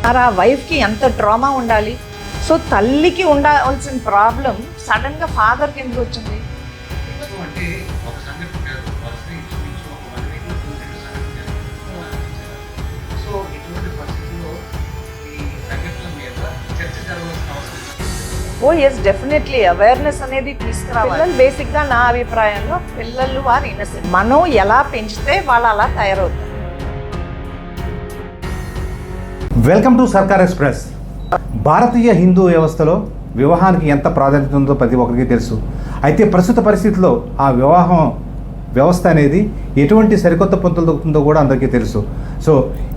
మరి ఆ వైఫ్కి ఎంత ట్రామా ఉండాలి. సో తల్లికి ఉండాల్సిన ప్రాబ్లం సడన్గా ఫాదర్కి ఎందుకు వచ్చింది? ఓ ఎస్, డెఫినెట్లీ అవేర్నెస్ అనేది తీసుకురావాలి. పిల్లలు బేసిక్గా నా అభిప్రాయంలో పిల్లలు వారు ఇన్నసెంట్. మనం ఎలా పెంచితే వాళ్ళు అలా తయారవుతారు. వెల్కమ్ టు సర్కార్ ఎక్స్ప్రెస్. భారతీయ హిందూ వ్యవస్థలో వివాహానికి ఎంత ప్రాధాన్యత ఉందో ప్రతి ఒక్కరికి తెలుసు. అయితే ప్రస్తుత పరిస్థితుల్లో ఆ వివాహం వ్యవస్థ అనేది ఎటువంటి సరికొత్త పొంతలు దొరుకుతుందో కూడా అందరికీ తెలుసు. సో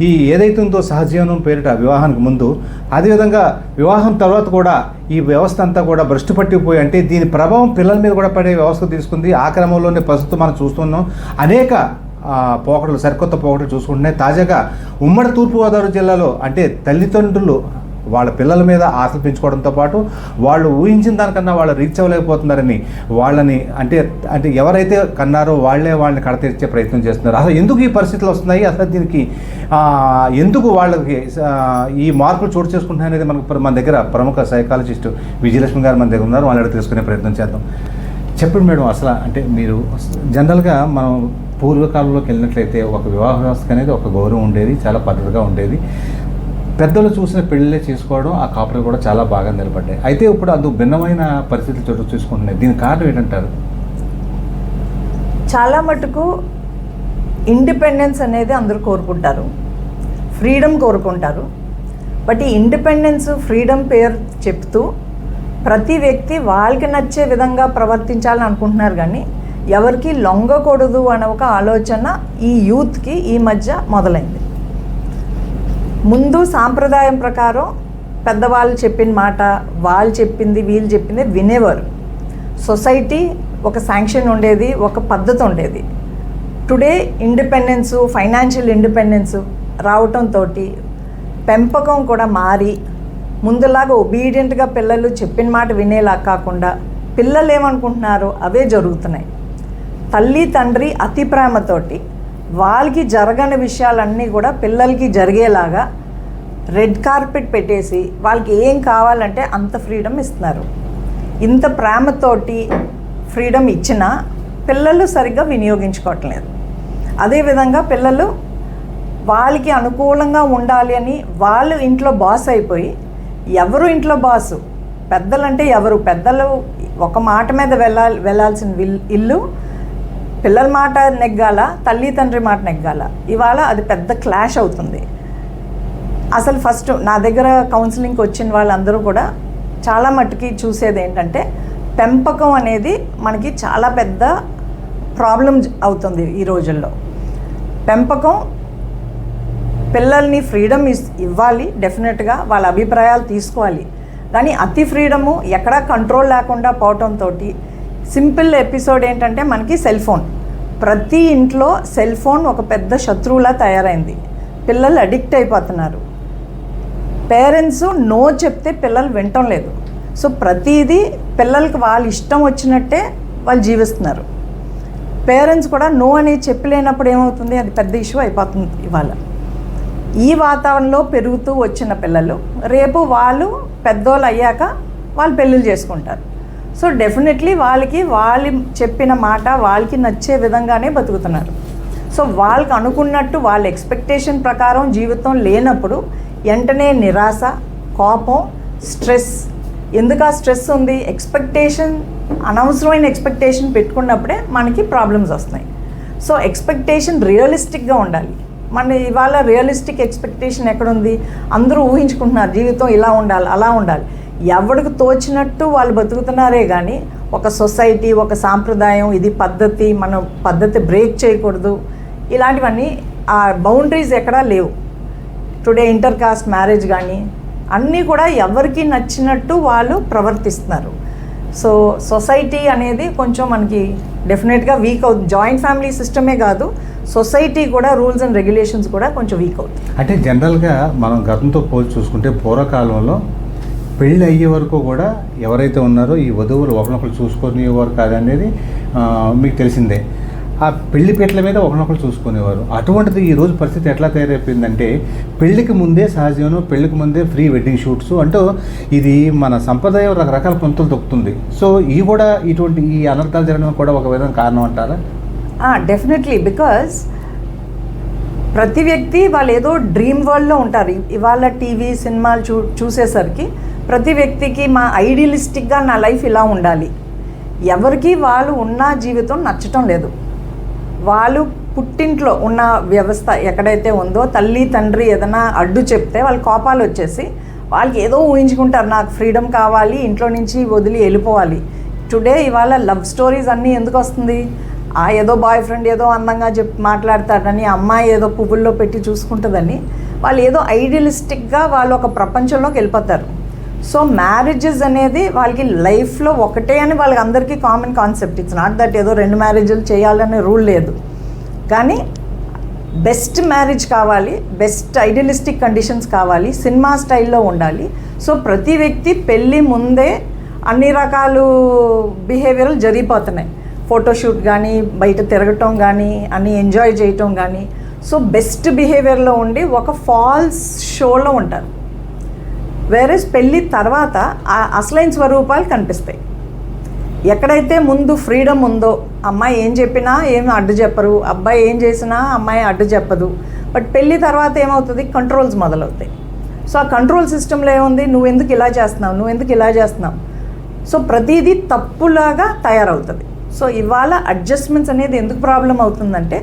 ఈ ఏదైతే ఉందో సహజీవనం పేరిట వివాహానికి ముందు, అదేవిధంగా వివాహం తర్వాత కూడా ఈ వ్యవస్థ అంతా కూడా భ్రష్టు పట్టిపోయి, అంటే దీని ప్రభావం పిల్లల మీద కూడా పడే వ్యవస్థ తీసుకుంది. ఆ క్రమంలోనే ప్రస్తుతం మనం చూస్తున్నాం అనేక పోకడలు, సరికొత్త పోకడలు చూసుకుంటున్నాయి. తాజాగా ఉమ్మడి తూర్పుగోదావరి జిల్లాలో అంటే తల్లిదండ్రులు వాళ్ళ పిల్లల మీద ఆశలు పెంచుకోవడంతో పాటు వాళ్ళు ఊహించిన దానికన్నా వాళ్ళు రీచ్ అవ్వలేకపోతున్నారని వాళ్ళని అంటే ఎవరైతే కన్నారో వాళ్ళని కడతీర్చే ప్రయత్నం చేస్తున్నారు. అసలు ఎందుకు ఈ పరిస్థితులు వస్తున్నాయి, అసలు దీనికి ఎందుకు వాళ్ళకి ఈ మార్పులు చోటు చేసుకుంటున్నాయి అనేది మన దగ్గర ప్రముఖ సైకాలజిస్ట్ విజయలక్ష్మి గారు మన దగ్గర ఉన్నారు. వాళ్ళని తెలుసుకునే ప్రయత్నం చేద్దాం. చెప్పండి మేడం, అసలు అంటే మీరు జనరల్గా మనం పూర్వకాలంలోకి వెళ్ళినట్లయితే ఒక వివాహ వ్యవస్థ అనేది ఒక గౌరవం ఉండేది, చాలా పద్ధతిగా ఉండేది. పెద్దలు చూసిన పెళ్ళిళ్ళే చేసుకోవడం, ఆ కాపులు కూడా చాలా బాగా నిలబడ్డాయి. అయితే ఇప్పుడు అది భిన్నమైన పరిస్థితులు చోటు చూసుకుంటున్నాయి. దీని కారణం ఏంటంటారు? చాలా మటుకు ఇండిపెండెన్స్ అనేది అందరూ కోరుకుంటారు, ఫ్రీడమ్ కోరుకుంటారు. బట్ ఈ ఇండిపెండెన్స్, ఫ్రీడమ్ పేరు చెప్తూ ప్రతి వ్యక్తి వాళ్ళకి నచ్చే విధంగా ప్రవర్తించాలని అనుకుంటున్నారు. కానీ ఎవరికి లొంగకూడదు అనే ఒక ఆలోచన ఈ యూత్కి ఈ మధ్య మొదలైంది. ముందు సాంప్రదాయం ప్రకారం పెద్దవాళ్ళు చెప్పిన మాట, వాళ్ళు చెప్పింది, వీళ్ళు చెప్పింది వినేవారు. సొసైటీ ఒక శాంక్షన్ ఉండేది, ఒక పద్ధతి ఉండేది. టుడే ఇండిపెండెన్సు, ఫైనాన్షియల్ ఇండిపెండెన్సు రావటంతో పెంపకం కూడా మారి ముందులాగా ఒబీడియంట్గా పిల్లలు చెప్పిన మాట వినేలా కాకుండా పిల్లలు ఏమనుకుంటున్నారో అవే జరుగుతున్నాయి. తల్లి తండ్రి అతి ప్రేమతోటి వాళ్ళకి జరగని విషయాలన్నీ కూడా పిల్లలకి జరిగేలాగా రెడ్ కార్పెట్ పెట్టేసి వాళ్ళకి ఏం కావాలంటే అంత ఫ్రీడమ్ ఇస్తున్నారు. ఇంత ప్రేమతోటి ఫ్రీడమ్ ఇచ్చినా పిల్లలు సరిగ్గా వినియోగించుకోవట్లేదు. అదేవిధంగా పిల్లలు వాళ్ళకి అనుకూలంగా ఉండాలి అని వాళ్ళు ఇంట్లో బాస్ అయిపోయి, ఎవరు ఇంట్లో బాసు? పెద్దలంటే ఎవరు? పెద్దలు ఒక మాట మీద వెళ్ళాల్సిన ఇల్లు పిల్లల మాట నెగ్గాల, తల్లి తండ్రి మాట నెగ్గాల. ఇవాళ అది పెద్ద క్లాష్ అవుతుంది. అసలు ఫస్ట్ నా దగ్గర కౌన్సిలింగ్కి వచ్చిన వాళ్ళందరూ కూడా చాలా మట్టుకి చూసేది ఏంటంటే, పెంపకం అనేది మనకి చాలా పెద్ద ప్రాబ్లం అవుతుంది ఈ రోజుల్లో. పెంపకం పిల్లల్ని ఫ్రీడమ్ ఇవ్వాలి, డెఫినెట్గా వాళ్ళ అభిప్రాయాలు తీసుకోవాలి. కానీ అతి ఫ్రీడము ఎక్కడా కంట్రోల్ లేకుండా పోవటంతో సింపుల్ ఎపిసోడ్ ఏంటంటే మనకి సెల్ ఫోన్. ప్రతి ఇంట్లో సెల్ ఫోన్ ఒక పెద్ద శత్రువులా తయారైంది. పిల్లలు అడిక్ట్ అయిపోతున్నారు. పేరెంట్స్ నో చెప్తే పిల్లలు వినటం లేదు. సో ప్రతిదీ పిల్లలకి వాళ్ళు ఇష్టం వచ్చినట్టే వాళ్ళు జీవిస్తున్నారు. పేరెంట్స్ కూడా నో అనేది చెప్పలేనప్పుడు ఏమవుతుంది, అది పెద్ద ఇష్యూ అయిపోతుంది. ఇవాళ ఈ వాతావరణంలో పెరుగుతూ వచ్చిన పిల్లలు రేపు వాళ్ళు పెద్దోళ్ళు అయ్యాక వాళ్ళు పెళ్ళిళ్ళు చేసుకుంటారు. సో డెఫినెట్లీ వాళ్ళకి వాళ్ళు చెప్పిన మాట వాళ్ళకి నచ్చే విధంగానే బతుకుతున్నారు. సో వాళ్ళకి అనుకున్నట్టు వాళ్ళ ఎక్స్పెక్టేషన్ ప్రకారం జీవితం లేనప్పుడు వెంటనే నిరాశ, కోపం, స్ట్రెస్. ఎందుకు ఆ స్ట్రెస్ ఉంది? ఎక్స్పెక్టేషన్, అనవసరమైన ఎక్స్పెక్టేషన్ పెట్టుకున్నప్పుడే మనకి ప్రాబ్లమ్స్ వస్తున్నాయి. సో ఎక్స్పెక్టేషన్ రియలిస్టిక్గా ఉండాలి. మన ఇవాళ రియలిస్టిక్ ఎక్స్పెక్టేషన్ ఎక్కడుంది? అందరూ ఊహించుకుంటున్నారు జీవితం ఇలా ఉండాలి, అలా ఉండాలి. ఎవరికి తోచినట్టు వాళ్ళు బతుకుతున్నారే కానీ ఒక సొసైటీ, ఒక సాంప్రదాయం, ఇది పద్ధతి, మనం పద్ధతి బ్రేక్ చేయకూడదు, ఇలాంటివన్నీ ఆ బౌండరీస్ ఎక్కడా లేవు. టుడే ఇంటర్ కాస్ట్ మ్యారేజ్ కానీ అన్నీ కూడా ఎవరికి నచ్చినట్టు వాళ్ళు ప్రవర్తిస్తున్నారు. సో సొసైటీ అనేది కొంచెం మనకి డెఫినెట్గా వీక్ అవుతుంది. జాయింట్ ఫ్యామిలీ సిస్టమే కాదు, సొసైటీ కూడా రూల్స్ అండ్ రెగ్యులేషన్స్ కూడా కొంచెం వీక్ అవుతుంది. అంటే జనరల్గా మనం గతంతో పోల్చి చూసుకుంటే పూర్వకాలంలో పెళ్ళి అయ్యే వరకు కూడా ఎవరైతే ఉన్నారో ఈ వధువులు ఒకరినొకరు చూసుకునేవారు కాదనేది మీకు తెలిసిందే. ఆ పెళ్లి పీటల మీద ఒకరినొకరు చూసుకునేవారు. అటువంటిది ఈరోజు పరిస్థితి ఎట్లా తయారైపోయిందంటే పెళ్లికి ముందే సహజీవనం, పెళ్లికి ముందే ప్రీ వెడ్డింగ్ షూట్స్ అంటూ ఇది మన సంప్రదాయం రకరకాల పంతులు తొక్కుతుంది. సో ఇవి కూడా ఇటువంటి ఈ అనర్థాలు జరగడం కూడా ఒక విధంగా కారణం అంటారా? డెఫినెట్లీ, బికాజ్ ప్రతి వ్యక్తి వాళ్ళు ఏదో డ్రీమ్ వరల్డ్లో ఉంటారు. ఇవాళ టీవీ సినిమాలు చూసేసరికి ప్రతి వ్యక్తికి మా ఐడియలిస్టిక్గా నా లైఫ్ ఇలా ఉండాలి. ఎవరికి వాళ్ళు ఉన్న జీవితం నచ్చటం లేదు. వాళ్ళు పుట్టింట్లో ఉన్న వ్యవస్థ ఎక్కడైతే ఉందో తల్లి తండ్రి ఏదైనా అడ్డు చెప్తే వాళ్ళ కోపాలు వచ్చేసి వాళ్ళకి ఏదో ఊహించుకుంటారు, నాకు ఫ్రీడమ్ కావాలి, ఇంట్లో నుంచి వదిలి వెళ్ళిపోవాలి. టుడే ఇవాళ లవ్ స్టోరీస్ అన్నీ ఎందుకు వస్తుంది? ఏదో బాయ్ ఫ్రెండ్ ఏదో అందంగా మాట్లాడతాడని, అమ్మాయి ఏదో పువ్వుల్లో పెట్టి చూసుకుంటుందని వాళ్ళు ఏదో ఐడియలిస్టిక్గా వాళ్ళు ఒక ప్రపంచంలోకి వెళ్ళిపోతారు. సో మ్యారేజెస్ అనేది వాళ్ళకి లైఫ్లో ఒకటే అని వాళ్ళకి అందరికీ common concept. It's not that ఏదో 2 మ్యారేజ్లు చేయాలనే రూల్ లేదు. కానీ బెస్ట్ మ్యారేజ్ కావాలి, బెస్ట్ ఐడియలిస్టిక్ కండిషన్స్ కావాలి, సినిమా స్టైల్లో ఉండాలి. సో ప్రతి వ్యక్తి పెళ్ళి ముందే అన్ని రకాలు బిహేవియర్లు జరిగిపోతున్నాయి. ఫోటోషూట్ కానీ, బయట తిరగటం కానీ, అన్నీ ఎంజాయ్ చేయటం కానీ. సో బెస్ట్ బిహేవియర్లో ఉండి ఒక ఫాల్స్ షోలో ఉంటారు. వేరేస్ పెళ్ళి తర్వాత అసలైన స్వరూపాలు కనిపిస్తాయి. ఎక్కడైతే ముందు ఫ్రీడమ్ ఉందో అమ్మాయి ఏం చెప్పినా ఏమి అడ్డు చెప్పరు, అబ్బాయి ఏం చేసినా అమ్మాయి అడ్డు చెప్పదు. బట్ పెళ్ళి తర్వాత ఏమవుతుంది? కంట్రోల్స్ మొదలవుతాయి. సో ఆ కంట్రోల్ సిస్టంలో ఏముంది? నువ్వు ఎందుకు ఇలా చేస్తున్నావు, నువ్వు ఎందుకు ఇలా చేస్తున్నావు. సో ప్రతిదీ తప్పులాగా తయారవుతుంది. సో ఇవాళ అడ్జస్ట్మెంట్స్ అనేది ఎందుకు ప్రాబ్లం అవుతుందంటే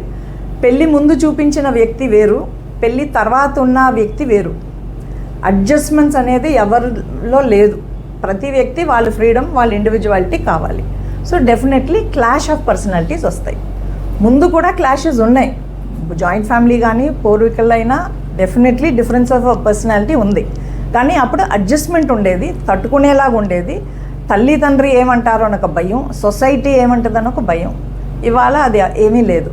పెళ్ళి ముందు చూపించిన వ్యక్తి వేరు, పెళ్ళి తర్వాత ఉన్న వ్యక్తి వేరు. అడ్జస్ట్మెంట్స్ అనేది ఎవరిలో లేదు. ప్రతి వ్యక్తి వాళ్ళ ఫ్రీడమ్, వాళ్ళ ఇండివిజువాలిటీ కావాలి. So definitely clash of personalities వస్తాయి. ముందు కూడా క్లాషెస్ ఉన్నాయి. జాయింట్ ఫ్యామిలీ కానీ పూర్వీకులైనా డెఫినెట్లీ డిఫరెన్స్ ఆఫ్ పర్సనాలిటీ ఉంది. కానీ అప్పుడు అడ్జస్ట్మెంట్ ఉండేది, తట్టుకునేలాగా ఉండేది. తల్లి తండ్రి ఏమంటారో అని ఒక భయం, సొసైటీ ఏమంటుందని ఒక భయం. ఇవాళ అది ఏమీ లేదు.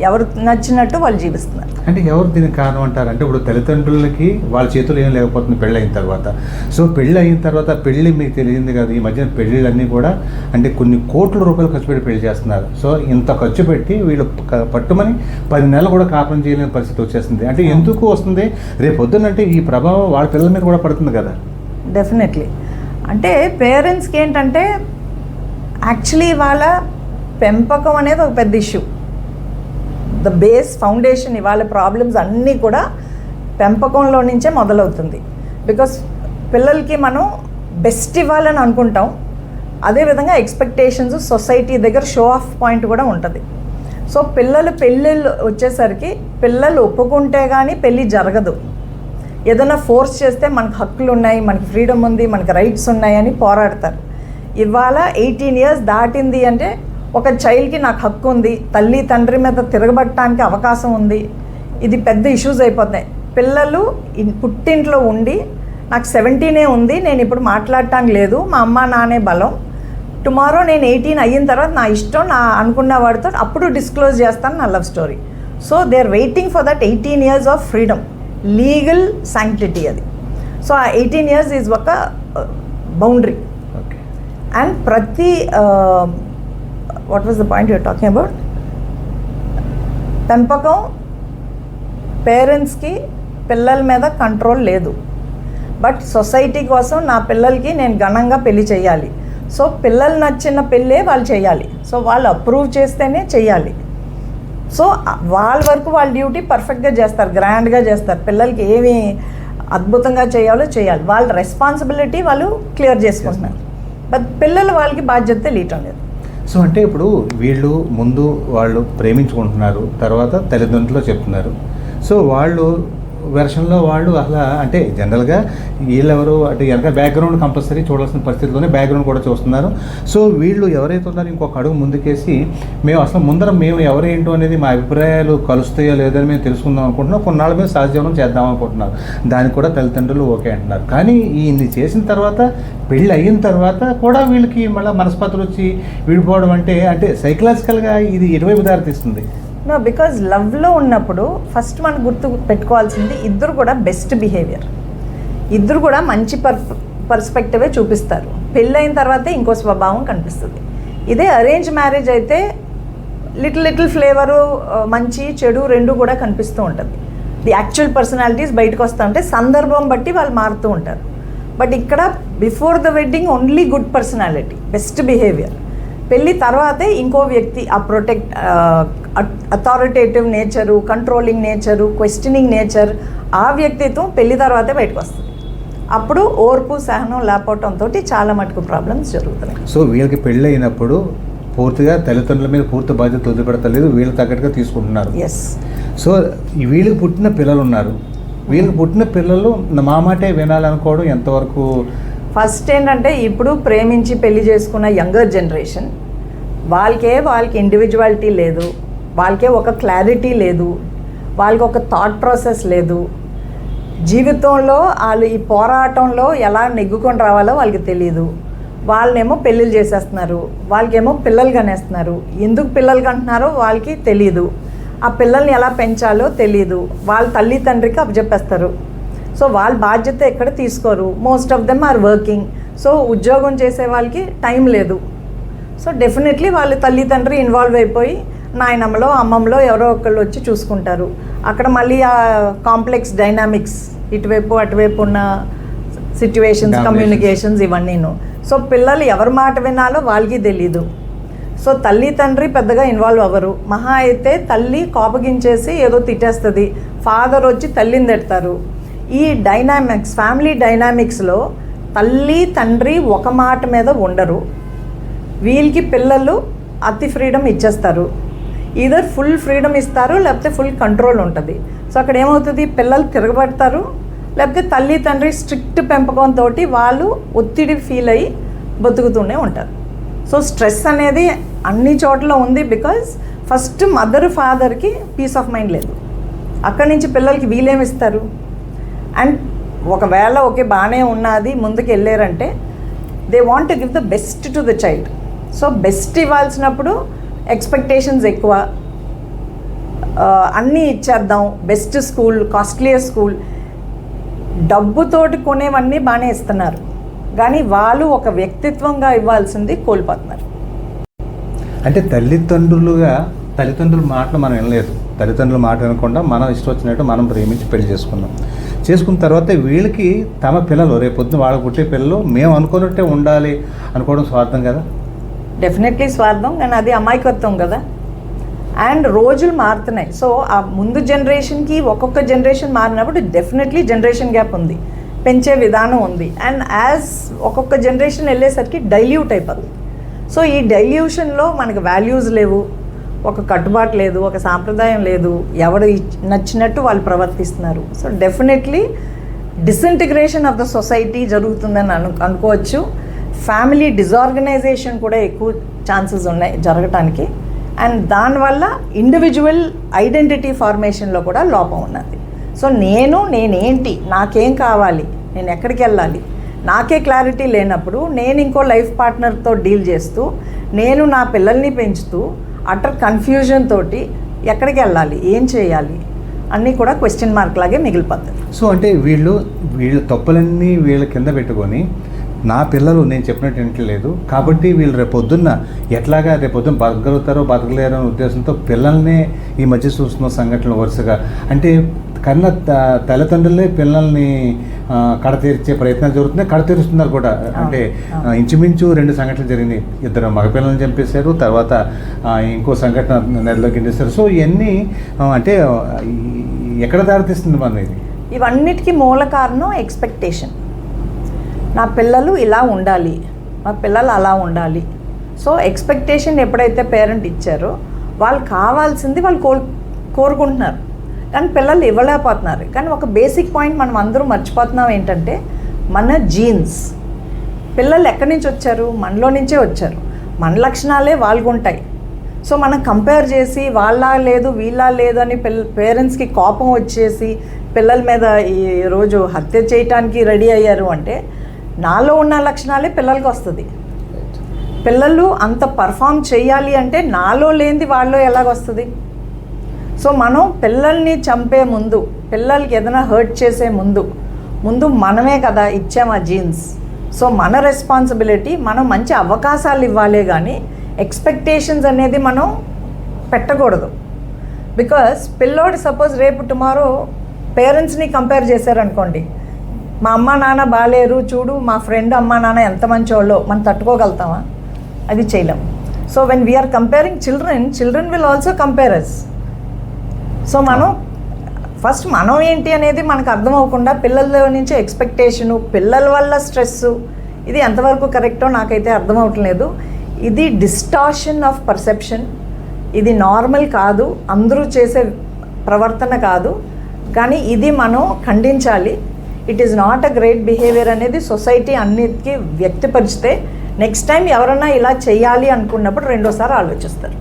ఎవరు నచ్చినట్టు వాళ్ళు జీవిస్తున్నారు. అంటే ఎవరు దీనికి కారణం అంటారు? అంటే ఇప్పుడు తల్లిదండ్రులకి వాళ్ళ చేతులు ఏం లేకపోతుంది పెళ్ళి అయిన తర్వాత. సో పెళ్ళి అయిన తర్వాత పెళ్ళి మీకు తెలియదు కదా, ఈ మధ్యన పెళ్ళిళ్ళన్నీ కూడా అంటే కొన్ని కోట్ల రూపాయలు ఖర్చు పెట్టి పెళ్లి చేస్తున్నారు. సో ఇంత ఖర్చు పెట్టి వీళ్ళు పట్టుమని 10 నెలలు కూడా కాపురం చేయలేని పరిస్థితి వచ్చేస్తుంది. అంటే ఎందుకు వస్తుంది? రేపు పొద్దునంటే ఈ ప్రభావం వాళ్ళ పిల్లల మీద కూడా పడుతుంది కదా. డెఫినెట్లీ. అంటే పేరెంట్స్కి ఏంటంటే యాక్చువల్లీ వాళ్ళ పెంపకం అనేది ఒక పెద్ద ఇష్యూ. ద బేస్ ఫౌండేషన్ ఇవాళ ప్రాబ్లమ్స్ అన్నీ కూడా పెంపకంలో నుంచే మొదలవుతుంది. బికాస్ పిల్లలకి మనం బెస్ట్ ఇవ్వాలని అనుకుంటాం, అదేవిధంగా ఎక్స్పెక్టేషన్స్ సొసైటీ దగ్గర షో ఆఫ్ పాయింట్ కూడా ఉంటుంది. సో పెళ్ళిళ్ళు వచ్చేసరికి పిల్లలు ఒప్పుకుంటే కానీ పెళ్ళి జరగదు. ఏదైనా ఫోర్స్ చేస్తే మనకు హక్కులు ఉన్నాయి, మనకి ఫ్రీడమ్ ఉంది, మనకి రైట్స్ ఉన్నాయి అని పోరాడతారు. ఇవాళ 18 years దాటింది అంటే ఒక చైల్డ్కి నాకు హక్కు ఉంది, తల్లి తండ్రి మీద తిరగబట్టడానికి అవకాశం ఉంది, ఇది పెద్ద ఇష్యూస్ అయిపోతాయి. పిల్లలు పుట్టింట్లో ఉండి నాకు 17 ఉంది, నేను ఇప్పుడు మాట్లాడటానికి లేదు, మా అమ్మ నానే బలం, టుమారో నేను 18 అయిన తర్వాత నా ఇష్టం, నా అనుకున్న వాడితో అప్పుడు డిస్క్లోజ్ చేస్తాను నా love story. So they are waiting for that 18 years of freedom, legal sanctity అది. సో ఆ 18 years ఈజ్ ఒక బౌండరీ. అండ్ ప్రతి what was the point you're talking about? పెంపకం పేరెంట్స్కి పిల్లల మీద కంట్రోల్ లేదు. బట్ సొసైటీ కోసం నా పిల్లలకి నేను ఘనంగా పెళ్లి చేయాలి. సో పిల్లలు నచ్చిన పెళ్ళే వాళ్ళు చేయాలి. సో వాళ్ళు అప్రూవ్ చేస్తేనే చేయాలి. సో వాళ్ళ వరకు వాళ్ళ డ్యూటీ పర్ఫెక్ట్గా చేస్తారు, గ్రాండ్గా చేస్తారు. పిల్లలకి ఏమి అద్భుతంగా చేయాలో చేయాలి, వాళ్ళ రెస్పాన్సిబిలిటీ వాళ్ళు క్లియర్ చేసుకుంటున్నారు. బట్ పిల్లలు వాళ్ళకి బాధ్యత తెలియటం లేదు. సో అంటే ఇప్పుడు వీళ్ళు ముందు వాళ్ళు ప్రేమించుకుంటున్నారు, తర్వాత తల్లిదండ్రులు చెప్తున్నారు. సో వాళ్ళు వెర్షన్లో వాళ్ళు అసలు అంటే జనరల్గా వీళ్ళెవరు అంటే వెనక బ్యాక్గ్రౌండ్ కంపల్సరీ చూడాల్సిన పరిస్థితిలోనే బ్యాక్గ్రౌండ్ కూడా చూస్తున్నారు. సో వీళ్ళు ఎవరైతే ఉన్నారో ఇంకొక అడుగు ముందుకేసి మేము అసలు ముందర మేము ఎవరేంటో అనేది మా అభిప్రాయాలు కలుస్తాయో లేదని మేము తెలుసుకుందాం అనుకుంటున్నాం. కొన్నాళ్ళ మీద సహజీవనం చేద్దాం అనుకుంటున్నారు. దానికి కూడా తల్లిదండ్రులు ఓకే అంటున్నారు. కానీ ఇన్ని చేసిన తర్వాత పెళ్ళి అయిన తర్వాత కూడా వీళ్ళకి మళ్ళీ మనస్పతులు వచ్చి విడిపోవడం అంటే సైకలాజికల్గా ఇది ఎటువైపు దారితీస్తుంది? నో, బికాజ్ లవ్లో ఉన్నప్పుడు ఫస్ట్ మనం గుర్తు పెట్టుకోవాల్సింది ఇద్దరు కూడా బెస్ట్ బిహేవియర్, ఇద్దరు కూడా మంచి పర్స్పెక్టివే చూపిస్తారు. పెళ్ళైన తర్వాతే ఇంకో స్వభావం కనిపిస్తుంది. ఇదే అరేంజ్ మ్యారేజ్ అయితే లిటిల్ ఫ్లేవరు, మంచి చెడు రెండు కూడా కనిపిస్తూ ఉంటుంది. ది యాక్చువల్ పర్సనాలిటీస్ బయటకు వస్తూ ఉంటే సందర్భం బట్టి వాళ్ళు మారుతూ ఉంటారు. బట్ ఇక్కడ before the wedding only good personality, best behaviour. పెళ్ళి తర్వాతే ఇంకో వ్యక్తి ఆ protect, authoritative nature, controlling nature, questioning nature, ఆ వ్యక్తిత్వం పెళ్లి తర్వాతే బయటకు వస్తుంది. అప్పుడు ఓర్పు సహనం లేకపోవడంతో చాలా మటుకు ప్రాబ్లమ్స్ జరుగుతున్నాయి. సో వీళ్ళకి పెళ్ళి అయినప్పుడు పూర్తిగా తల్లిదండ్రుల మీద పూర్తి బాధ్యత వదిలిపెడతలేదు, వీళ్ళు తగ్గట్టుగా తీసుకుంటున్నారు. ఎస్. సో వీళ్ళకి పుట్టిన పిల్లలు ఉన్నారు, వీళ్ళకి పుట్టిన పిల్లలు మా మాటే వినాలనుకోవడం ఎంతవరకు? ఫస్ట్ ఏంటంటే ఇప్పుడు ప్రేమించి పెళ్లి చేసుకున్న యంగర్ జనరేషన్ వాళ్ళకి ఇండివిజువాలిటీ లేదు, వాళ్ళకే ఒక క్లారిటీ లేదు, వాళ్ళకి ఒక థాట్ ప్రాసెస్ లేదు. జీవితంలో వాళ్ళు ఈ పోరాటంలో ఎలా నెగ్గుకొని రావాలో వాళ్ళకి తెలియదు. వాళ్ళనేమో పెళ్ళిళ్ళు చేసేస్తున్నారు, వాళ్ళకేమో పిల్లలు కనేస్తున్నారు. ఎందుకు పిల్లలు కంటున్నారో వాళ్ళకి తెలియదు, ఆ పిల్లల్ని ఎలా పెంచాలో తెలియదు. వాళ్ళ తల్లి తండ్రికి అప్పచెప్పేస్తారు. సో వాళ్ళ బాధ్యత ఎక్కడ తీసుకోరు. Most of them are working. So ఉద్యోగం చేసే వాళ్ళకి టైం లేదు. సో డెఫినెట్లీ వాళ్ళ తల్లి తండ్రి ఇన్వాల్వ్ అయిపోయి నాయనమ్మలో అమ్మమ్మలో ఎవరో ఒకళ్ళు వచ్చి చూసుకుంటారు. అక్కడ మళ్ళీ ఆ కాంప్లెక్స్ డైనామిక్స్, ఇటువైపు అటువైపు ఉన్న సిచ్యువేషన్స్, కమ్యూనికేషన్స్ ఇవన్నీను. సో పిల్లలు ఎవరి మాట వినాలో వాళ్ళకి తెలీదు. సో తల్లి తండ్రి పెద్దగా ఇన్వాల్వ్ అవ్వరు. మహా అయితే తల్లి కోపగించేసి ఏదో తిట్టేస్తుంది, ఫాదర్ వచ్చి తల్లిని తిడతారు. ఈ డైనామిక్స్, ఫ్యామిలీ డైనామిక్స్లో తల్లి తండ్రి ఒక మాట మీద ఉండరు. వీళ్ళకి పిల్లలు అతి ఫ్రీడమ్ ఇచ్చేస్తారు. ఈధర్ ఫుల్ ఫ్రీడమ్ ఇస్తారు, లేకపోతే ఫుల్ కంట్రోల్ ఉంటుంది. సో అక్కడ ఏమవుతుంది, పిల్లలు తిరగబడతారు, లేకపోతే తల్లి తండ్రి స్ట్రిక్ట్ పెంపకంతో వాళ్ళు ఒత్తిడి ఫీల్ అయ్యి బతుకుతూనే ఉంటారు. సో స్ట్రెస్ అనేది అన్ని చోట్ల ఉంది. బికాజ్ ఫస్ట్ మదర్ ఫాదర్కి పీస్ ఆఫ్ మైండ్ లేదు. అక్కడి నుంచి పిల్లలకి వీళ్ళేమిస్తారు. అండ్ ఒకవేళ ఓకే బాగానే ఉన్నది ముందుకు వెళ్ళారంటే they want to give the best to the child. So best ఇవ్వాల్సినప్పుడు ఎక్స్పెక్టేషన్స్ ఎక్కువ, అన్నీ ఇచ్చేద్దాం, బెస్ట్ స్కూల్, కాస్ట్లీయర్ స్కూల్, డబ్బుతోటి కొనేవన్నీ బాగానే ఇస్తున్నారు, కానీ వాళ్ళు ఒక వ్యక్తిత్వంగా ఇవ్వాల్సింది కోల్పోతున్నారు. అంటే తల్లిదండ్రుల మాటలు మనం వినలేదు, తల్లిదండ్రుల మాట వినకుండా మనం ఇష్టం వచ్చినట్టు మనం ప్రేమించి పెళ్లి చేసుకున్న తర్వాత వీళ్ళకి తమ పిల్లలు రేపొద్దున వాళ్ళకి పుట్టే పిల్లలు మేము అనుకున్నట్టే ఉండాలి అనుకోవడం స్వార్థం కదా? డెఫినెట్లీ స్వార్థం, కానీ అది అమాయకత్వం కదా. అండ్ రోజులు మారుతున్నాయి. సో ఆ ముందు జనరేషన్కి ఒక్కొక్క జనరేషన్ మారినప్పుడు డెఫినెట్లీ జనరేషన్ గ్యాప్ ఉంది, పెంచే విధానం ఉంది. అండ్ యాజ్ ఒక్కొక్క జనరేషన్ వెళ్ళేసరికి డైల్యూట్ అయిపోతుంది. సో ఈ డైల్యూషన్లో మనకు వాల్యూస్ లేవు, ఒక కట్టుబాటు లేదు, ఒక సాంప్రదాయం లేదు, ఎవరు నచ్చినట్టు వాళ్ళు ప్రవర్తిస్తున్నారు. So definitely disintegration of the society జరుగుతుందని అనుకోవచ్చు. ఫ్యామిలీ డిజార్గనైజేషన్ కూడా ఎక్కువ ఛాన్సెస్ ఉన్నాయి జరగటానికి. అండ్ దానివల్ల ఇండివిజువల్ ఐడెంటిటీ ఫార్మేషన్లో కూడా లోపం ఉన్నది. సో నేనేంటి, నాకేం కావాలి, నేను ఎక్కడికి వెళ్ళాలి, నాకే క్లారిటీ లేనప్పుడు నేను ఇంకో లైఫ్ పార్ట్నర్తో డీల్ చేస్తూ, నేను నా పిల్లల్ని పెంచుతూ అటర్ కన్ఫ్యూజన్ తోటి ఎక్కడికి వెళ్ళాలి, ఏం చేయాలి అన్నీ కూడా క్వశ్చన్ మార్క్ లాగే మిగిలిపోతాయి. సో అంటే వీళ్ళ తప్పులన్నీ వీళ్ళ కింద పెట్టుకొని నా పిల్లలు నేను చెప్పినట్టు వినట్లేదు కాబట్టి వీళ్ళు రేపొద్దున్న బతకగలుగుతారో బతకలేరో అనే ఉద్దేశంతో పిల్లల్నే ఈ మధ్య చూస్తున్న సంఘటనలు వరుసగా, అంటే కన్నా తల్లిదండ్రులే పిల్లల్ని కడతీర్చే ప్రయత్నాలు జరుగుతున్నాయి, కడతీరుస్తున్నారు కూడా. అంటే ఇంచుమించు 2 సంఘటనలు జరిగినాయి. 2 మగపిల్లల్ని చంపేశారు, తర్వాత ఇంకో సంఘటన నెలలోకి చేశారు. సో ఇవన్నీ అంటే ఎక్కడ దారితీస్తుంది మన ఇది? ఇవన్నిటికీ మూల కారణం ఎక్స్పెక్టేషన్. నా పిల్లలు ఇలా ఉండాలి, మా పిల్లలు అలా ఉండాలి. సో ఎక్స్పెక్టేషన్ ఎప్పుడైతే పేరెంట్ ఇచ్చారో వాళ్ళు కావాల్సింది వాళ్ళు కోరుకుంటున్నారు, కానీ పిల్లలు ఇవ్వలేకపోతున్నారు. కానీ ఒక బేసిక్ పాయింట్ మనం అందరూ మర్చిపోతున్నాం ఏంటంటే మన జీన్స్. పిల్లలు ఎక్కడి నుంచి వచ్చారు, మనలో నుంచే వచ్చారు, మన లక్షణాలే వాళ్ళకు ఉంటాయి. సో మనం కంపేర్ చేసి వాళ్ళ లేదు వీళ్ళ లేదు అని పేరెంట్స్కి కోపం వచ్చేసి పిల్లల మీద ఈరోజు హత్య చేయటానికి రెడీ అయ్యారు అంటే నాలో ఉన్న లక్షణాలే పిల్లలకి వస్తుంది. పిల్లలు అంత పర్ఫామ్ చేయాలి అంటే నాలో లేనిది వాళ్ళలో ఎలాగొస్తుంది? సో మనం పిల్లల్ని చంపే ముందు, పిల్లలకి ఏదైనా హర్ట్ చేసే ముందు మనమే కదా ఇచ్చాం ఆ జీన్స్. సో మన రెస్పాన్సిబిలిటీ, మనం మంచి అవకాశాలు ఇవ్వాలే కానీ ఎక్స్పెక్టేషన్స్ అనేది మనం పెట్టకూడదు. బికాస్ పిల్లోడు సపోజ్ రేపు టుమారో పేరెంట్స్ని కంపేర్ చేశారనుకోండి, మా అమ్మ నాన్న బాలేరు, చూడు మా ఫ్రెండ్ అమ్మ నాన్న ఎంత మంచోళ్ళో, మనం తట్టుకోగలుగుతామా? అది చేయలేం. So when we're comparing children will also compare us. So మనం ఫస్ట్ మనం ఏంటి అనేది మనకు అర్థం అవ్వకుండా పిల్లల నుంచి ఎక్స్పెక్టేషను, పిల్లల వల్ల స్ట్రెస్సు, ఇది ఎంతవరకు కరెక్టో నాకైతే అర్థం అవ్వట్లేదు. ఇది డిస్టార్షన్ ఆఫ్ పర్సెప్షన్. ఇది నార్మల్ కాదు, అందరూ చేసే ప్రవర్తన కాదు. కానీ ఇది మనం ఖండించాలి. It is not a great behaviour అనేది సొసైటీ అన్నిటికీ వ్యక్తపరిచితే నెక్స్ట్ టైం ఎవరన్నా ఇలా చేయాలి అనుకున్నప్పుడు రెండోసారి ఆలోచిస్తారు.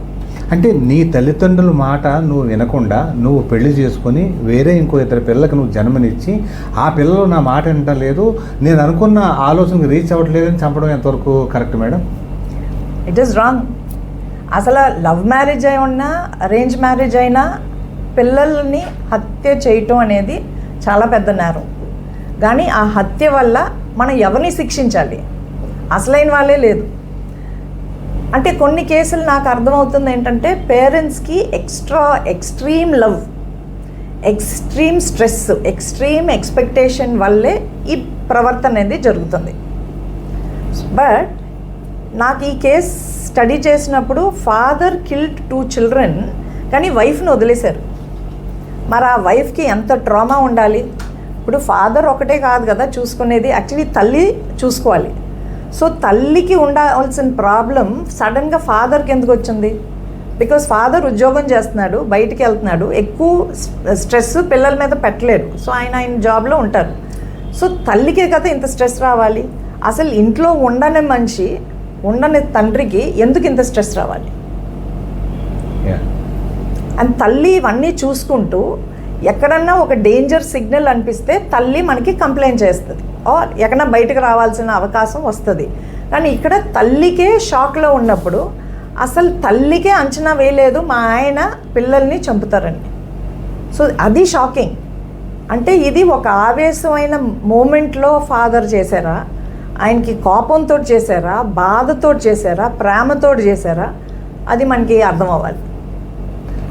అంటే నీ తల్లిదండ్రుల మాట నువ్వు వినకుండా నువ్వు పెళ్లి చేసుకొని వేరే ఇంకో ఇతర పిల్లలకు నువ్వు జన్మనిచ్చి ఆ పిల్లలు నా మాట వినటలేదు, నేను అనుకున్న ఆలోచనకు రీచ్ అవ్వట్లేదని చంపడం ఎంతవరకు correct madam? It is wrong. అసలు లవ్ మ్యారేజ్ అయి ఉన్నా అరేంజ్ మ్యారేజ్ అయినా పిల్లల్ని హత్య చేయటం అనేది చాలా పెద్ద నేరం. కానీ ఆ హత్య వల్ల మనం ఎవరిని శిక్షించాలి? అసలైన వాళ్ళే లేదు. అంటే కొన్ని కేసులు నాకు అర్థమవుతుంది ఏంటంటే పేరెంట్స్కి extreme love, extreme stress, extreme expectation వల్లే ఈ ప్రవర్తన అనేది జరుగుతుంది. బట్ నాకు ఈ కేస్ స్టడీ చేసినప్పుడు ఫాదర్ కిల్డ్ 2 చిల్డ్రన్, కానీ వైఫ్ని వదిలేశారు. మరి ఆ వైఫ్కి ఎంత ట్రామా ఉండాలి? ఇప్పుడు ఫాదర్ ఒకటే కాదు కదా చూసుకునేది, యాక్చువల్లీ తల్లి చూసుకోవాలి. సో తల్లికి ఉండాల్సిన ప్రాబ్లం సడన్గా ఫాదర్కి ఎందుకు వచ్చింది? బికాస్ ఫాదర్ ఉద్యోగం చేస్తున్నాడు, బయటికి వెళ్తున్నాడు, ఎక్కువ స్ట్రెస్ పిల్లల మీద పెట్టలేరు. సో ఆయన జాబ్లో ఉంటారు. సో తల్లికే కదా ఇంత స్ట్రెస్ రావాలి? అసలు ఇంట్లో ఉండని మనిషి, ఉండని తండ్రికి ఎందుకు ఇంత స్ట్రెస్ రావాలి? అండ్ తల్లి ఇవన్నీ చూసుకుంటూ ఎక్కడన్నా ఒక డేంజర్ సిగ్నల్ అనిపిస్తే తల్లి మనకి కంప్లైంట్ చేస్తుంది, ఆర్ ఎక్కడన్నా బయటకు రావాల్సిన అవకాశం వస్తుంది. కానీ ఇక్కడ తల్లికే షాక్లో ఉన్నప్పుడు అసలు తల్లికే అంచనా వేయలేదు మా ఆయన పిల్లల్ని చంపుతారని. సో అది షాకింగ్. అంటే ఇది ఒక ఆవేశమైన మూమెంట్లో ఫాదర్ చేశారా, ఆయనకి కోపంతో చేశారా, బాధతో చేశారా, ప్రేమతో చేశారా, అది మనకి అర్థం అవ్వాలి.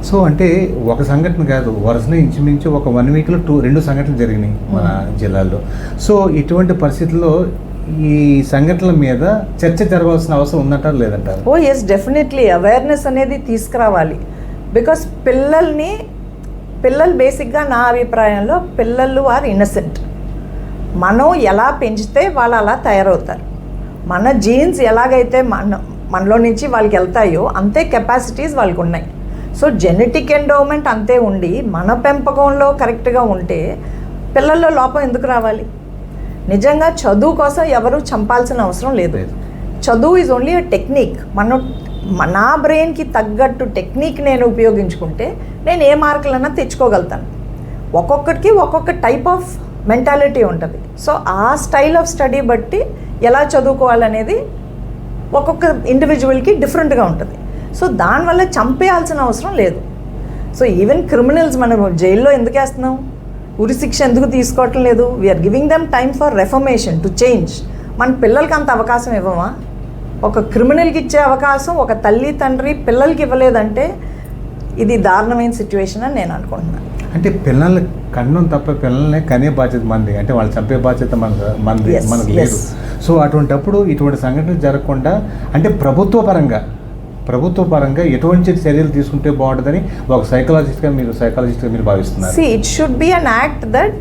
సో అంటే ఒక సంఘటన కాదు, వరుసనే ఇంచుమించు ఒక 1 వీక్లో 2 సంఘటనలు జరిగినాయి మన జిల్లాలో. సో ఇటువంటి పరిస్థితుల్లో ఈ సంఘటనల మీద చర్చ జరగాల్సిన అవసరం ఉందంటారు లేదంటారు? ఓ ఎస్, డెఫినెట్లీ అవేర్నెస్ అనేది తీసుకురావాలి. బికాస్ పిల్లలు బేసిక్గా నా అభిప్రాయంలో పిల్లలు ఆర్ ఇన్నసెంట్. మనం ఎలా పెంచితే వాళ్ళు అలా తయారవుతారు. మన జీన్స్ ఎలాగైతే మనలో నుంచి వాళ్ళకి వెళ్తాయో అంతే కెపాసిటీస్ వాళ్ళకు ఉన్నాయి. సో జెనెటిక్ ఎండోమెంట్ అంతే ఉండి మన పెంపకంలో కరెక్ట్గా ఉంటే పిల్లల్లో లోపం ఎందుకు రావాలి? నిజంగా చదువు కోసం ఎవరు చంపాల్సిన అవసరం లేదు. చదువు ఈజ్ ఓన్లీ అ టెక్నిక్. నా బ్రెయిన్కి తగ్గట్టు టెక్నిక్ నేను ఉపయోగించుకుంటే నేను ఏ మార్కులన్నా తెచ్చుకోగలుగుతాను. ఒక్కొక్కరికి ఒక్కొక్క టైప్ ఆఫ్ మెంటాలిటీ ఉంటుంది. సో ఆ స్టైల్ ఆఫ్ స్టడీ బట్టి ఎలా చదువుకోవాలనేది ఒక్కొక్క ఇండివిజువల్కి డిఫరెంట్గా ఉంటుంది. సో దానివల్ల చంపేయాల్సిన అవసరం లేదు. సో ఈవెన్ క్రిమినల్స్ మనం జైల్లో ఎందుకు వేస్తున్నాం? ఉరి శిక్ష ఎందుకు తీసుకోవటం లేదు? We're giving them time for reformation to change. మన పిల్లలకి అంత అవకాశం ఇవ్వమా? ఒక క్రిమినల్కి ఇచ్చే అవకాశం ఒక తల్లి తండ్రి పిల్లలకి ఇవ్వలేదంటే ఇది దారుణమైన సిచ్యువేషన్ అని నేను అనుకుంటున్నాను. అంటే పిల్లల్ని కన్నం తప్ప పిల్లల్ని కనే బాధ్యత మనది, అంటే వాళ్ళు చంపే బాధ్యత మనకు లేదు. సో అటువంటప్పుడు ఇటువంటి సంఘటనలు జరగకుండా అంటే ప్రభుత్వ పరంగా ఎటువంటి చర్యలు తీసుకుంటే బాగుంటుందని ఒక సైకాలజిస్ట్గా మీరు భావిస్తున్నారు? See, it should be an act that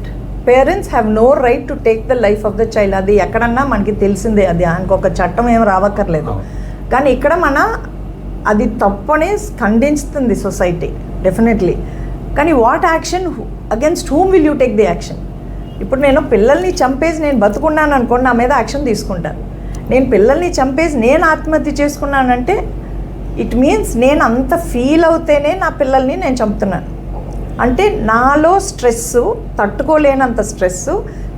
parents have no right to take the life of the child. అది ఎక్కడన్నా మనకి తెలిసిందే, అది ఇంకొక చట్టం ఏం రావక్కర్లేదు. కానీ ఇక్కడ అది తప్పని ఖండిస్తుంది సొసైటీ డెఫినెట్లీ. కానీ what action, against whom will you take the action? ఇప్పుడు నేను పిల్లల్ని చంపేసి నేను బతుకున్నాను అనుకోండి, నా మీద యాక్షన్ తీసుకుంటాను. నేను పిల్లల్ని చంపేసి నేను ఆత్మహత్య చేసుకున్నానంటే ఇట్ మీన్స్ నేను అంత ఫీల్ అవుతేనే నా పిల్లల్ని నేను చంపుతున్నాను. అంటే నాలో స్ట్రెస్ తట్టుకోలేనంత స్ట్రెస్,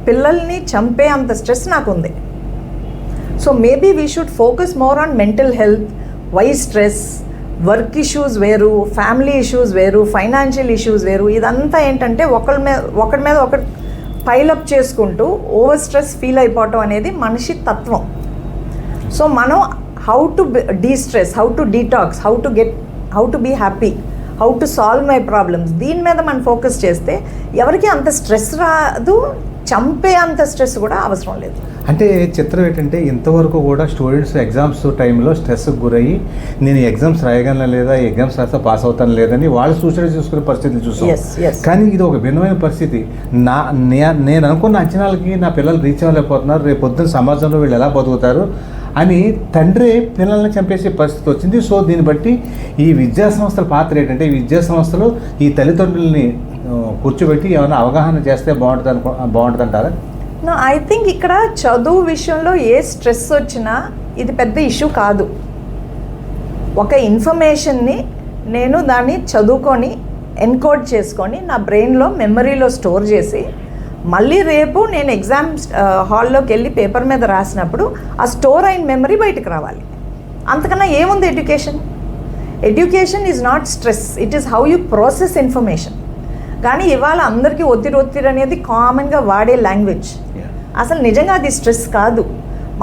పిల్లల్ని చంపే అంత స్ట్రెస్ నాకు ఉంది. So maybe we should focus more on mental health. Why stress? Work issues వేరు, ఫ్యామిలీ ఇష్యూస్ వేరు, ఫైనాన్షియల్ ఇష్యూస్ వేరు. ఇదంతా ఏంటంటే ఒకరి మీద ఒకటి పైలప్ చేసుకుంటూ ఓవర్ స్ట్రెస్ ఫీల్ అయిపోవటం అనేది మనిషి తత్వం. సో మనం how to destress, how to detox, how to get how to be happy, how to solve my problems, దీని మీద మనం ఫోకస్ చేస్తే ఎవరికి అంత స్ట్రెస్ రాదు, చంపే అంత స్ట్రెస్ కూడా అవసరం లేదు. అంటే చిత్రం ఏంటంటే ఇంతవరకు కూడా స్టూడెంట్స్ ఎగ్జామ్స్ టైంలో స్ట్రెస్కి గురయ్యి నేను ఎగ్జామ్స్ రాయగలను లేదా, ఎగ్జామ్స్ రాస్తే పాస్ అవుతాను లేదని వాళ్ళు సూసైడ్ చేసుకునే పరిస్థితిని చూస్తాం. కానీ ఇది ఒక భిన్నమైన పరిస్థితి. నేను అనుకున్న అంచనాలకి నా పిల్లలు రీచ్ అవ్వలేకపోతున్నారు, రేపు పొద్దున్న సమాజంలో వీళ్ళు ఎలా బతుకుతారు అని తండ్రి పిల్లల్ని చంపేసే పరిస్థితి వచ్చింది. సో దీన్ని బట్టి ఈ విద్యా సంస్థల పాత్ర ఏంటంటే, ఈ విద్యా సంస్థలు ఈ తల్లిదండ్రులని కూర్చోబెట్టి ఏమైనా అవగాహన చేస్తే బాగుంటుందంటారా? ఐ థింక్ ఇక్కడ చదువు విషయంలో ఏ స్ట్రెస్ వచ్చినా ఇది పెద్ద ఇష్యూ కాదు. ఒక ఇన్ఫర్మేషన్ని నేను దాన్ని చదువుకొని ఎన్కోడ్ చేసుకొని నా బ్రెయిన్లో మెమరీలో స్టోర్ చేసి మళ్ళీ రేపు నేను ఎగ్జామ్ హాల్లోకి వెళ్ళి పేపర్ మీద రాసినప్పుడు ఆ స్టోర్ అయిన మెమరీ బయటకు రావాలి. అంతకన్నా ఏముంది education? Education is not stress, it is how you process information. కానీ ఇవాళ అందరికీ ఒత్తిడి అనేది కామన్గా వాడే లాంగ్వేజ్. అసలు నిజంగా అది స్ట్రెస్ కాదు.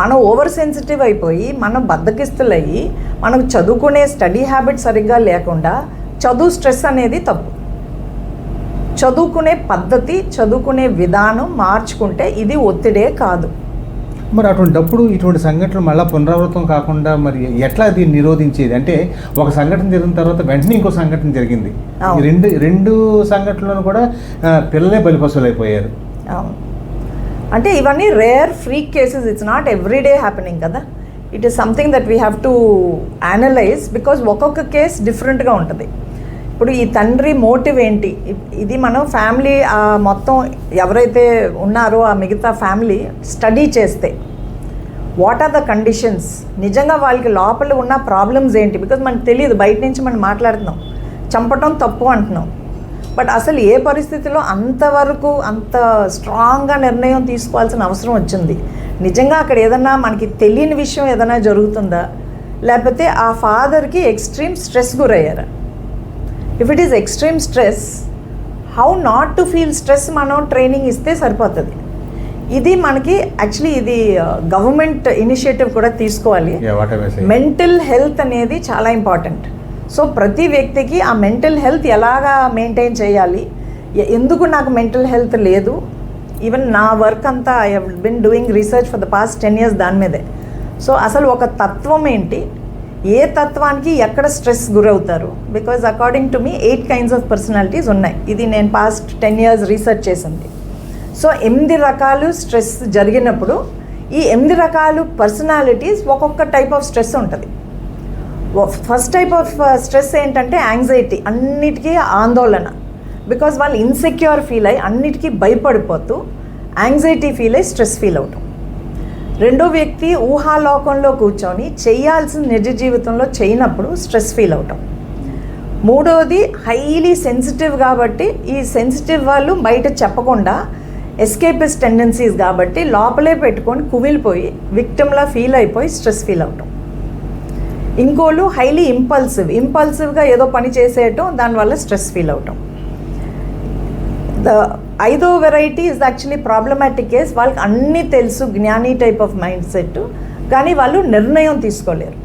మనం ఓవర్ సెన్సిటివ్ అయిపోయి మనం బద్దకిస్తులయ్యి మనకు చదువుకునే స్టడీ హ్యాబిట్ సరిగ్గా లేకుండా చదువు స్ట్రెస్ అనేది తప్పు. చదువుకునే పద్ధతి, చదువుకునే విధానం మార్చుకుంటే ఇది ఒత్తిడే కాదు. మరి అటువంటిప్పుడు ఇటువంటి సంఘటనలు మళ్ళీ పునరావృతం కాకుండా మరి ఎట్లా దీన్ని నిరోధించేది? అంటే ఒక సంఘటన జరిగిన తర్వాత వెంటనే ఇంకో సంఘటన జరిగింది, రెండు సంఘటనలను కూడా పిల్లలే బలిపశువులు అయిపోయారు. అంటే ఇవన్నీ rare freak cases, it's not everyday happening కదా. It is something that we have to analyse because ఒక్కొక్క కేస్ డిఫరెంట్గా ఉంటుంది. ఇప్పుడు ఈ తండ్రి మోటివ్ ఏంటి, ఇది మనం ఫ్యామిలీ మొత్తం ఎవరైతే ఉన్నారో ఆ మిగతా ఫ్యామిలీ స్టడీ చేస్తే వాట్ ఆర్ ద కండిషన్స్, నిజంగా వాళ్ళకి లోపల ఉన్న ప్రాబ్లమ్స్ ఏంటి. బికాజ్ మనకు తెలియదు, బయట నుంచి మనం మాట్లాడుతున్నాం, చంపటం తప్పు అంటున్నాం, బట్ అసలు ఏ పరిస్థితిలో అంతవరకు అంత స్ట్రాంగ్గా నిర్ణయం తీసుకోవాల్సిన అవసరం వచ్చింది. నిజంగా అక్కడ ఏదన్నా మనకి తెలియని విషయం ఏదైనా జరుగుతుందా, లేకపోతే ఆ ఫాదర్కి ఎక్స్ట్రీమ్ స్ట్రెస్ గురయ్యారా? If it is extreme stress, how not to feel stress మనం ట్రైనింగ్ ఇస్తే సరిపోతుంది. ఇది మనకి యాక్చువల్లీ ఇది గవర్నమెంట్ ఇనిషియేటివ్ కూడా తీసుకోవాలి. మెంటల్ హెల్త్ అనేది చాలా ఇంపార్టెంట్. సో ప్రతి వ్యక్తికి ఆ మెంటల్ హెల్త్ ఎలాగా మెయింటైన్ చేయాలి, ఎందుకు నాకు మెంటల్ హెల్త్ లేదు, ఈవెన్ నా వర్క్ అంతా I have been doing research for the past 10 years దాని మీదే. సో అసలు ఒక తత్వం ఏంటి, ఏ తత్వానికి ఎక్కడ స్ట్రెస్ గురవుతారు, because according to me 8 kinds of personalities ఉన్నాయి. ఇది నేను పాస్ట్ 10 years రీసెర్చ్ చేసింది. సో 8 రకాలు స్ట్రెస్ జరిగినప్పుడు ఈ 8 రకాలు పర్సనాలిటీస్ ఒక్కొక్క టైప్ ఆఫ్ స్ట్రెస్ ఉంటుంది. ఫస్ట్ టైప్ ఆఫ్ స్ట్రెస్ ఏంటంటే యాంగ్జైటీ, అన్నిటికీ ఆందోళన, బికాజ్ వాళ్ళు ఇన్సెక్యూర్ ఫీల్ అయ్యి అన్నిటికీ భయపడిపోతూ యాంగ్జైటీ ఫీల్ అయ్యి స్ట్రెస్ ఫీల్ అవటం. రెండో వ్యక్తి ఊహాలోకంలో కూర్చొని చేయాల్సిన నిజ జీవితంలో చేయనప్పుడు స్ట్రెస్ ఫీల్ అవటం. మూడోది హైలీ సెన్సిటివ్ కాబట్టి ఈ సెన్సిటివ్ వాళ్ళు బయట చెప్పకుండా ఎస్కేపిస్ట్ టెండెన్సీస్ కాబట్టి లోపలే పెట్టుకొని కుమిలిపోయి విక్టిమ్లా ఫీల్ అయిపోయి స్ట్రెస్ ఫీల్ అవటం. ఇంకోళ్ళు హైలీ ఇంపల్సివ్గా ఏదో పని చేసేయటం, దానివల్ల స్ట్రెస్ ఫీల్ అవటం. ఐదో variety is actually problematic case. వాళ్ళకి అన్నీ తెలుసు, జ్ఞాని టైప్ ఆఫ్ మైండ్ సెట్, కానీ వాళ్ళు నిర్ణయం తీసుకోలేరు.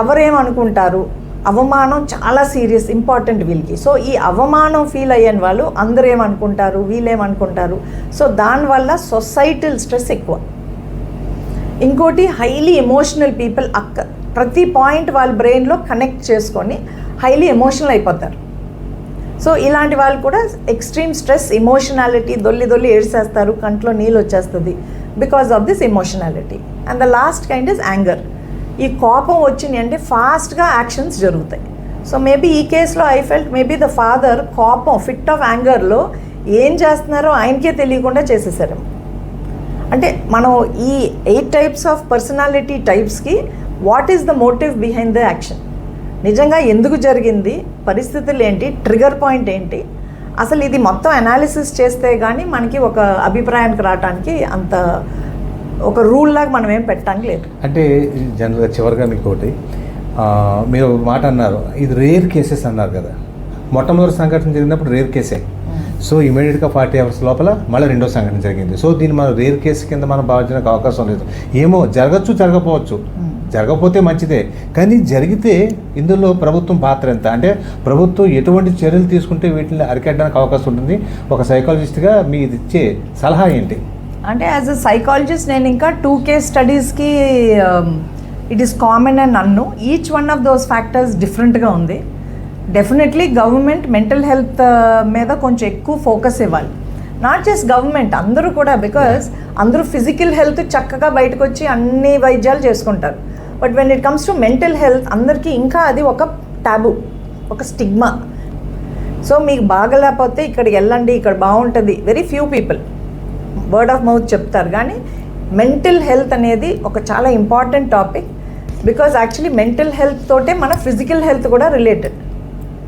ఎవరేమనుకుంటారు, అవమానం చాలా సీరియస్ ఇంపార్టెంట్ వీళ్ళకి. సో ఈ అవమానం ఫీల్ అయ్యని వాళ్ళు అందరూ ఏమనుకుంటారు, వీళ్ళేమనుకుంటారు, సో దానివల్ల సొసైటల్ స్ట్రెస్ ఎక్కువ. ఇంకోటి హైలీ ఎమోషనల్ పీపుల్, ప్రతి పాయింట్ వాళ్ళ బ్రెయిన్లో కనెక్ట్ చేసుకొని హైలీ ఎమోషనల్ అయిపోతారు. సో ఇలాంటి వాళ్ళు కూడా ఎక్స్ట్రీమ్ స్ట్రెస్, ఇమోషనాలిటీ, దొల్లి ఏడ్చేస్తారు, కంట్లో నీళ్ళు వచ్చేస్తుంది because of this emotionality. And the last kind is anger. ఈ కోపం వచ్చింది అంటే ఫాస్ట్గా యాక్షన్స్ జరుగుతాయి. సో మేబీ ఈ కేసులో I felt maybe the father కోపం, ఫిట్ ఆఫ్ యాంగర్లో ఏం చేస్తున్నారో ఆయనకే తెలియకుండా చేసేసారు. అంటే మనం ఈ 8 types ఆఫ్ పర్సనాలిటీ టైప్స్కి what is the motive behind the action, నిజంగా ఎందుకు జరిగింది, పరిస్థితులు ఏంటి, ట్రిగర్ పాయింట్ ఏంటి, అసలు ఇది మొత్తం అనాలిసిస్ చేస్తే కానీ మనకి ఒక అభిప్రాయానికి రావడానికి అంత ఒక రూల్ లాగా మనం ఏం పెట్టడానికి లేదు. అంటే జనరల్గా చివరిగా మీకు ఒకటి, మీరు మాట అన్నారు, ఇది రేర్ కేసెస్ అన్నారు కదా. మొట్టమొదటి సంఘటన జరిగినప్పుడు రేర్ కేసే. సో ఇమీడియట్గా 40 hours లోపల మళ్ళీ రెండో సంఘటన జరిగింది. సో దీన్ని మనం రేర్ కేసు కింద మనం భావించడానికి అవకాశం లేదు. ఏమో జరగచ్చు, జరగకపోవచ్చు, జరగకపోతే మంచిదే, కానీ జరిగితే ఇందులో ప్రభుత్వం పాత్ర ఎంత, అంటే ప్రభుత్వం ఎటువంటి చర్యలు తీసుకుంటే వీటిని అరికట్టడానికి అవకాశం ఉంటుంది? ఒక సైకాలజిస్ట్గా మీది ఇచ్చే సలహా ఏంటి? అంటే యాజ్ అ సైకాలజిస్ట్ నేను ఇంకా 2 కేస్ స్టడీస్కి ఇట్ ఈస్ కామన్ అని అన్ను. Each one of those factors డిఫరెంట్గా ఉంది. డెఫినెట్లీ గవర్నమెంట్ మెంటల్ హెల్త్ మీద కొంచెం ఎక్కువ ఫోకస్ ఇవ్వాలి. నాట్ జస్ట్ గవర్నమెంట్, అందరూ కూడా, బికాస్ అందరూ ఫిజికల్ హెల్త్ చక్కగా బయటకు వచ్చి అన్ని వైద్యాలు చేసుకుంటారు. But when it comes to mental health అందరికీ ఇంకా అది ఒక టాబు, ఒక స్టిగ్మా. సో మీకు బాగలేకపోతే ఇక్కడికి వెళ్ళండి, ఇక్కడ బాగుంటుంది, very few people word of mouth చెప్తారు. కానీ మెంటల్ హెల్త్ అనేది ఒక చాలా important topic, because actually mental health తోటే మన ఫిజికల్ హెల్త్ కూడా రిలేటెడ్.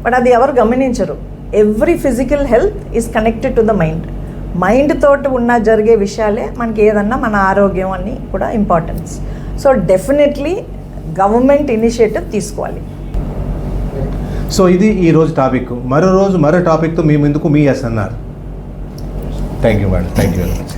బట్ అది ఎవరు గమనించరు. Every physical health is connected to the mind. Mind తోటి ఉన్న జరిగే విషయాలే మనకి ఏదన్నా మన ఆరోగ్యం అన్నీ కూడా importance. So definitely government initiative తీసుకోవాలి. సో ఇది ఈరోజు టాపిక్. మరో రోజు మరో టాపిక్తో మీ ముందుకు మీ SNR. Thank you madam, thank you very much.